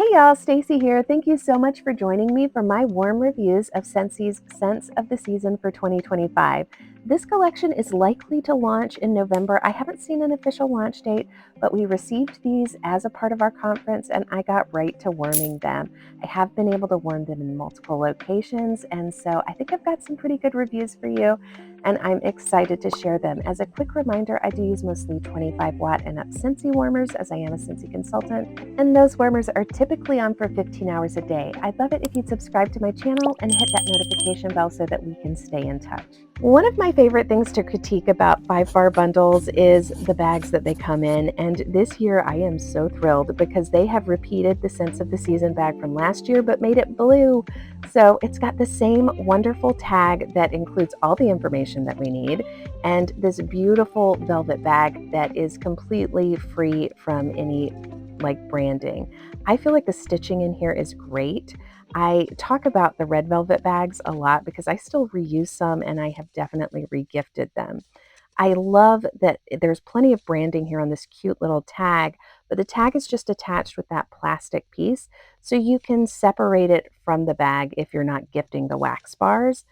Hey y'all, Stacy here. Thank you so much for joining me for my warm reviews of Scentsy's Scents of the Season for 2025. This collection is likely to launch in November. I haven't seen an official launch date, but we received these as a part of our conference and I got right to warming them. I have been able to warm them in multiple locations, and so I think I've got some pretty good reviews for you, and I'm excited to share them. As a quick reminder, I do use mostly 25 watt and up Scentsy warmers as I am a Scentsy consultant, and those warmers are typically on for 15 hours a day. I'd love it if you'd subscribe to my channel and hit that notification bell so that we can stay in touch. One of my favorite things to critique about 5-bar bundles is the bags that they come in, and this year I am so thrilled because they have repeated the Scents of the Season bag from last year but made it blue. So it's got the same wonderful tag that includes all the information that we need, and this beautiful velvet bag that is completely free from any branding. I feel like the stitching in here is great. I talk about the red velvet bags a lot because I still reuse some and I have definitely regifted them. I love that there's plenty of branding here on this cute little tag, but the tag is just attached with that plastic piece, so you can separate it from the bag if you're not gifting the wax bars.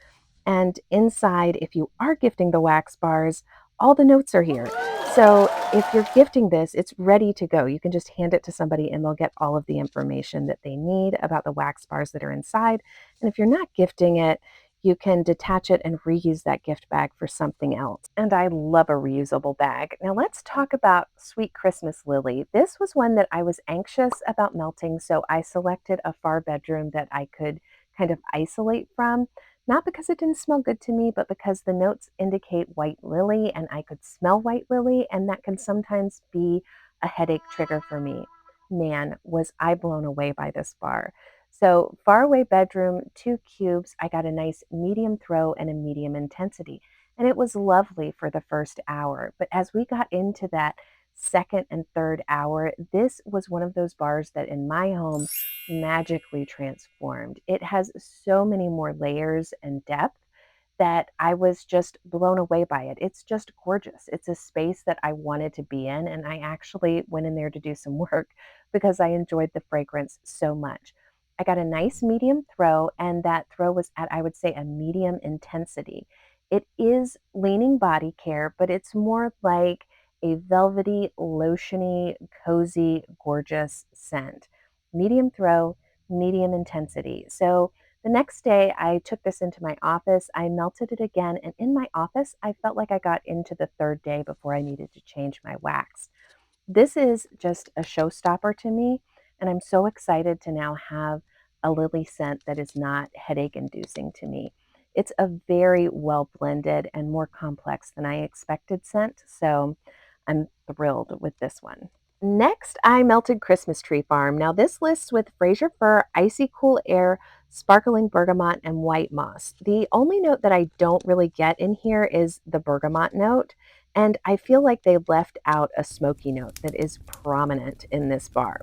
And inside, if you are gifting the wax bars, all the notes are here. So if you're gifting this, it's ready to go. You can just hand it to somebody and they'll get all of the information that they need about the wax bars that are inside. And if you're not gifting it, you can detach it and reuse that gift bag for something else. And I love a reusable bag. Now let's talk about Sweet Christmas Lily. This was one that I was anxious about melting, so I selected a far bedroom that I could kind of isolate from. Not because it didn't smell good to me, but because the notes indicate white lily and I could smell white lily, and that can sometimes be a headache trigger for me. Man, was I blown away by this bar. So far away bedroom, 2 cubes. I got a nice medium throw and a medium intensity. And it was lovely for the first hour. But as we got into that second and third hour, this was one of those bars that in my home magically transformed. It has so many more layers and depth that I was just blown away by it. It's just gorgeous. It's a space that I wanted to be in, and I actually went in there to do some work because I enjoyed the fragrance so much. I got a nice medium throw, and that throw was at, I would say, a medium intensity. It is leaning body care, but it's more like a velvety, lotiony, cozy, gorgeous scent. Medium throw, medium intensity. So the next day, I took this into my office. I melted it again, and in my office, I felt like I got into the third day before I needed to change my wax. This is just a showstopper to me, and I'm so excited to now have a lily scent that is not headache inducing to me. It's a very well blended and more complex than I expected scent, so I'm thrilled with this one. Next, I melted Christmas Tree Farm. Now, this lists with Fraser Fir, Icy Cool Air, Sparkling Bergamot, and White Moss. The only note that I don't really get in here is the bergamot note, and I feel like they left out a smoky note that is prominent in this bar.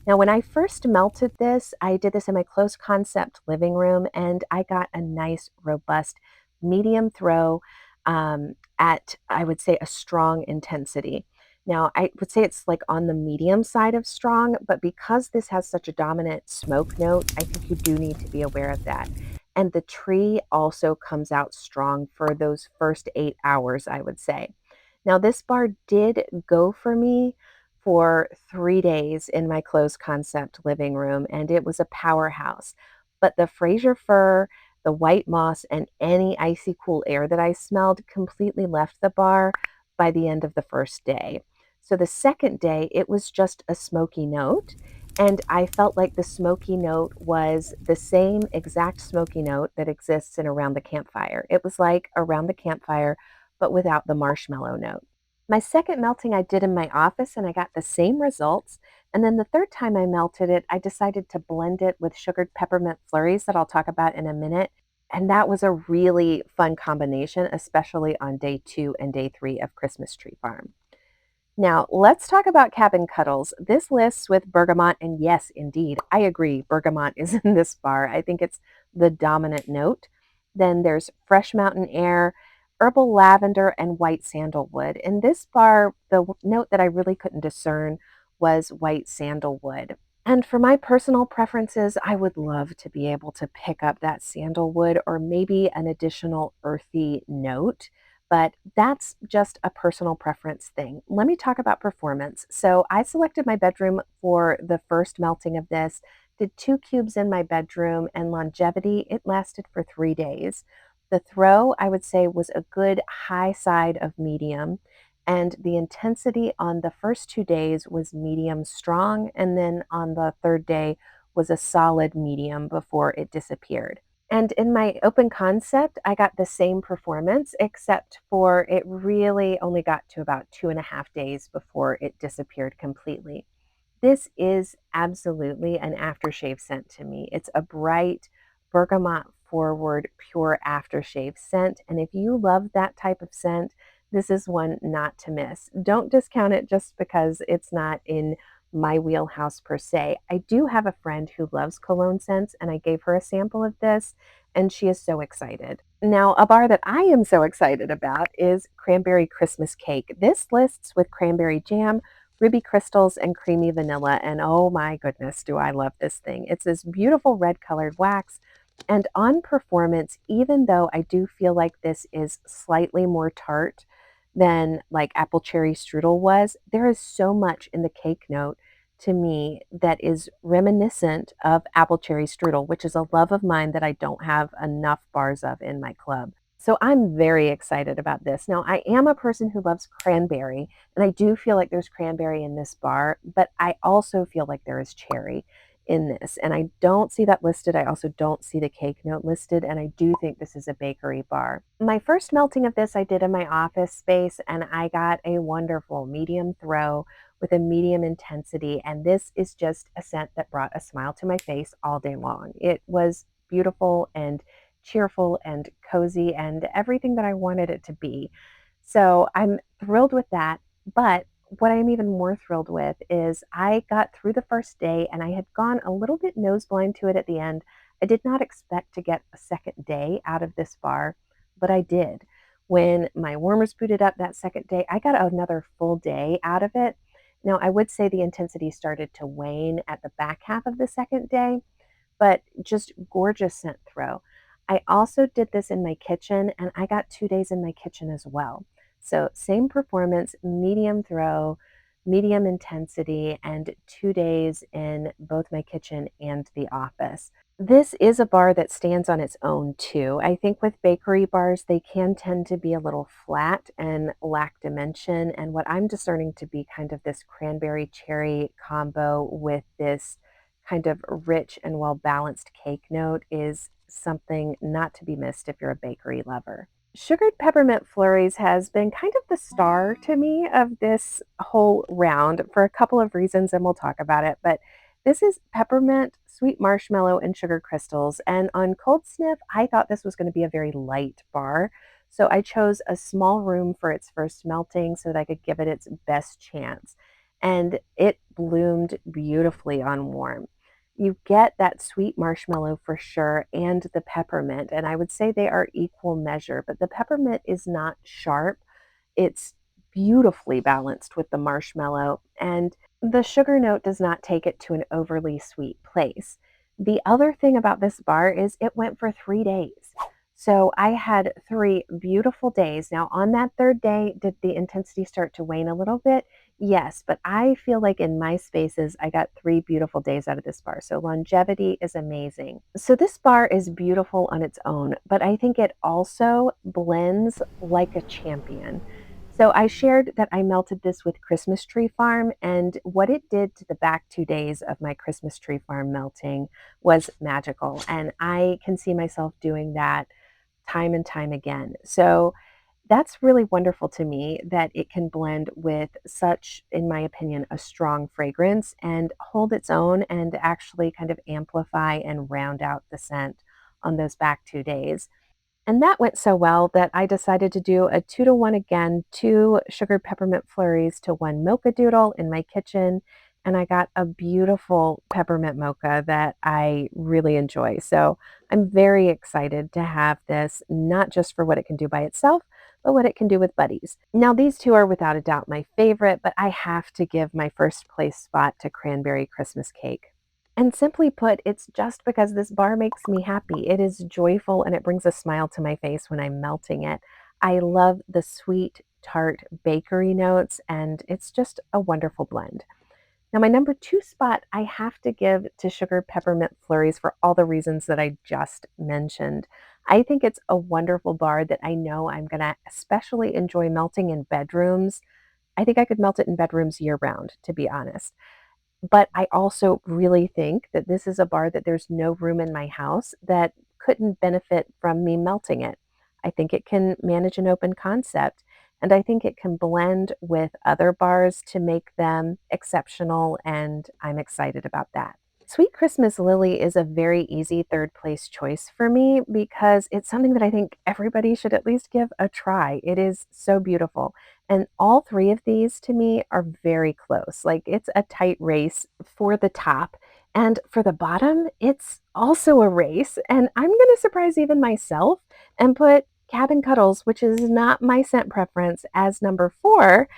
Now, when I first melted this, I did this in my closed concept living room, and I got a nice, robust, medium throw at, I would say, a strong intensity. Now, I would say it's like on the medium side of strong, but because this has such a dominant smoke note, I think you do need to be aware of that. And the tree also comes out strong for those first 8 hours, I would say. Now, this bar did go for me for 3 days in my closed concept living room, and it was a powerhouse. But the Fraser Fir, the white moss, and any icy cool air that I smelled completely left the bar by the end of the first day. So the second day, it was just a smoky note. And I felt like the smoky note was the same exact smoky note that exists in Around the Campfire. It was like Around the Campfire, but without the marshmallow note. My second melting I did in my office and I got the same results. And then the third time I melted it, I decided to blend it with sugared peppermint flurries that I'll talk about in a minute. And that was a really fun combination, especially on day 2 and day 3 of Christmas Tree Farm. Now, let's talk about Cabin Cuddles. This lists with bergamot, and yes, indeed, I agree, bergamot is in this bar. I think it's the dominant note. Then there's fresh mountain air, herbal lavender, and white sandalwood. In this bar, the note that I really couldn't discern was white sandalwood. And for my personal preferences, I would love to be able to pick up that sandalwood or maybe an additional earthy note, but that's just a personal preference thing. Let me talk about performance. So I selected my bedroom for the first melting of this, did 2 cubes in my bedroom, and longevity, it lasted for 3 days. The throw, I would say, was a good high side of medium, and the intensity on the first 2 days was medium strong, and then on the third day was a solid medium before it disappeared. And in my open concept, I got the same performance, except for it really only got to about 2.5 days before it disappeared completely. This is absolutely an aftershave scent to me. It's a bright, bergamot forward, pure aftershave scent. And if you love that type of scent, this is one not to miss. Don't discount it just because it's not in my wheelhouse per se. I do have a friend who loves cologne scents, and I gave her a sample of this, and she is so excited. Now, a bar that I am so excited about is Cranberry Christmas Cake. This lists with cranberry jam, ruby crystals, and creamy vanilla. And oh my goodness, do I love this thing. It's this beautiful red colored wax. And on performance, even though I do feel like this is slightly more tart than like apple cherry strudel was, there is so much in the cake note to me that is reminiscent of apple cherry strudel, which is a love of mine that I don't have enough bars of in my club. So I'm very excited about this. Now, I am a person who loves cranberry, and I do feel like there's cranberry in this bar, but I also feel like there is cherry in this. And I don't see that listed. I also don't see the cake note listed, and I do think this is a bakery bar. My first melting of this I did in my office space, and I got a wonderful medium throw with a medium intensity. And this is just a scent that brought a smile to my face all day long. It was beautiful and cheerful and cozy and everything that I wanted it to be. So I'm thrilled with that. But what I'm even more thrilled with is I got through the first day and I had gone a little bit nose blind to it at the end. I did not expect to get a second day out of this bar, but I did. When my warmers booted up that second day, I got another full day out of it. Now, I would say the intensity started to wane at the back half of the second day, but just gorgeous scent throw. I also did this in my kitchen, and I got 2 days in my kitchen as well. So same performance, medium throw, medium intensity, and 2 days in both my kitchen and the office. This is a bar that stands on its own too. I think with bakery bars, they can tend to be a little flat and lack dimension. And what I'm discerning to be kind of this cranberry cherry combo with this kind of rich and well balanced cake note is something not to be missed if you're a bakery lover. Sugared peppermint flurries has been kind of the star to me of this whole round for a couple of reasons, and we'll talk about it. But this is peppermint, sweet marshmallow, and sugar crystals. And on cold sniff, I thought this was going to be a very light bar. So I chose a small room for its first melting so that I could give it its best chance. And it bloomed beautifully on warm. You get that sweet marshmallow for sure and the peppermint, and I would say they are equal measure, but the peppermint is not sharp. It's beautifully balanced with the marshmallow, and the sugar note does not take it to an overly sweet place. The other thing about this bar is it went for 3 days. So I had 3 beautiful days. Now, on that third day, did the intensity start to wane a little bit? Yes, but I feel like in my spaces, I got 3 beautiful days out of this bar. So longevity is amazing. So this bar is beautiful on its own, but I think it also blends like a champion. So I shared that I melted this with Christmas Tree Farm, and what it did to the back 2 days of my Christmas Tree Farm melting was magical. And I can see myself doing that time and time again. So that's really wonderful to me that it can blend with such, in my opinion, a strong fragrance and hold its own and actually kind of amplify and round out the scent on those back 2 days. And that went so well that I decided to do a 2-to-1 again, 2 sugared peppermint flurries to 1 mocha doodle in my kitchen. And I got a beautiful peppermint mocha that I really enjoy. So I'm very excited to have this, not just for what it can do by itself, but what it can do with buddies. Now, these two are without a doubt my favorite, but I have to give my first place spot to Cranberry Christmas Cake. And simply put, it's just because this bar makes me happy. It is joyful and it brings a smile to my face when I'm melting it. I love the sweet, tart bakery notes, and it's just a wonderful blend. Now, my number two spot I have to give to Sugar Peppermint Flurries for all the reasons that I just mentioned. I think it's a wonderful bar that I know I'm going to especially enjoy melting in bedrooms. I think I could melt it in bedrooms year round, to be honest. But I also really think that this is a bar that there's no room in my house that couldn't benefit from me melting it. I think it can manage an open concept, and I think it can blend with other bars to make them exceptional, and I'm excited about that. Sweet Christmas Lily is a very easy third place choice for me because it's something that I think everybody should at least give a try. It is so beautiful. And all three of these to me are very close. Like it's a tight race for the top. And for the bottom, it's also a race. And I'm going to surprise even myself and put Cabin Cuddles, which is not my scent preference, as number four,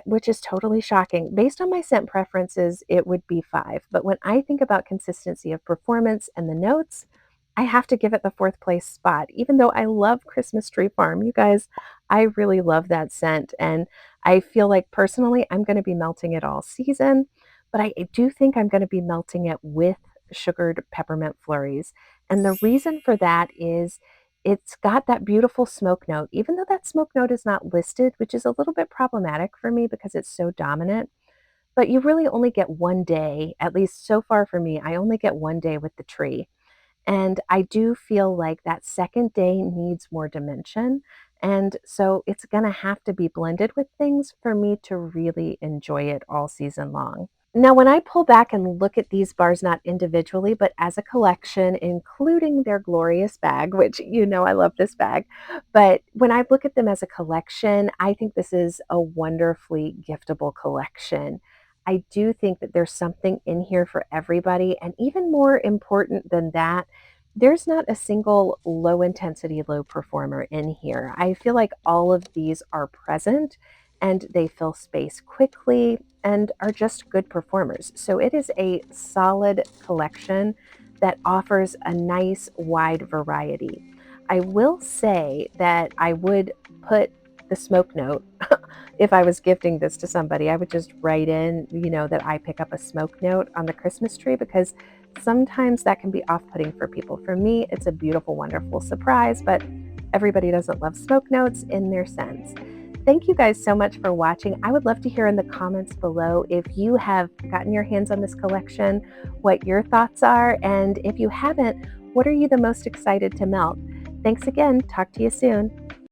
which is totally shocking. Based on my scent preferences, it would be five. But when I think about consistency of performance and the notes, I have to give it the fourth place spot, even though I love Christmas Tree Farm. You guys, I really love that scent. And I feel like personally, I'm going to be melting it all season. But I do think I'm going to be melting it with sugared peppermint flurries. And the reason for that is it's got that beautiful smoke note, even though that smoke note is not listed, which is a little bit problematic for me because it's so dominant. But you really only get one day, at least so far for me, I only get one day with the tree. And I do feel like that second day needs more dimension. And so it's going to have to be blended with things for me to really enjoy it all season long. Now, when I pull back and look at these bars, not individually, but as a collection, including their glorious bag, which you know I love this bag, but when I look at them as a collection, I think this is a wonderfully giftable collection. I do think that there's something in here for everybody. And even more important than that, there's not a single low intensity, low performer in here. I feel like all of these are present and they fill space quickly and are just good performers. So it is a solid collection that offers a nice wide variety. I will say that I would put the smoke note if I was gifting this to somebody. I would just write in, that I pick up a smoke note on the Christmas tree because sometimes that can be off-putting for people. For me, it's a beautiful, wonderful surprise, but everybody doesn't love smoke notes in their scents. Thank you guys so much for watching. I would love to hear in the comments below if you have gotten your hands on this collection, what your thoughts are, and if you haven't, what are you the most excited to melt? Thanks again. Talk to you soon.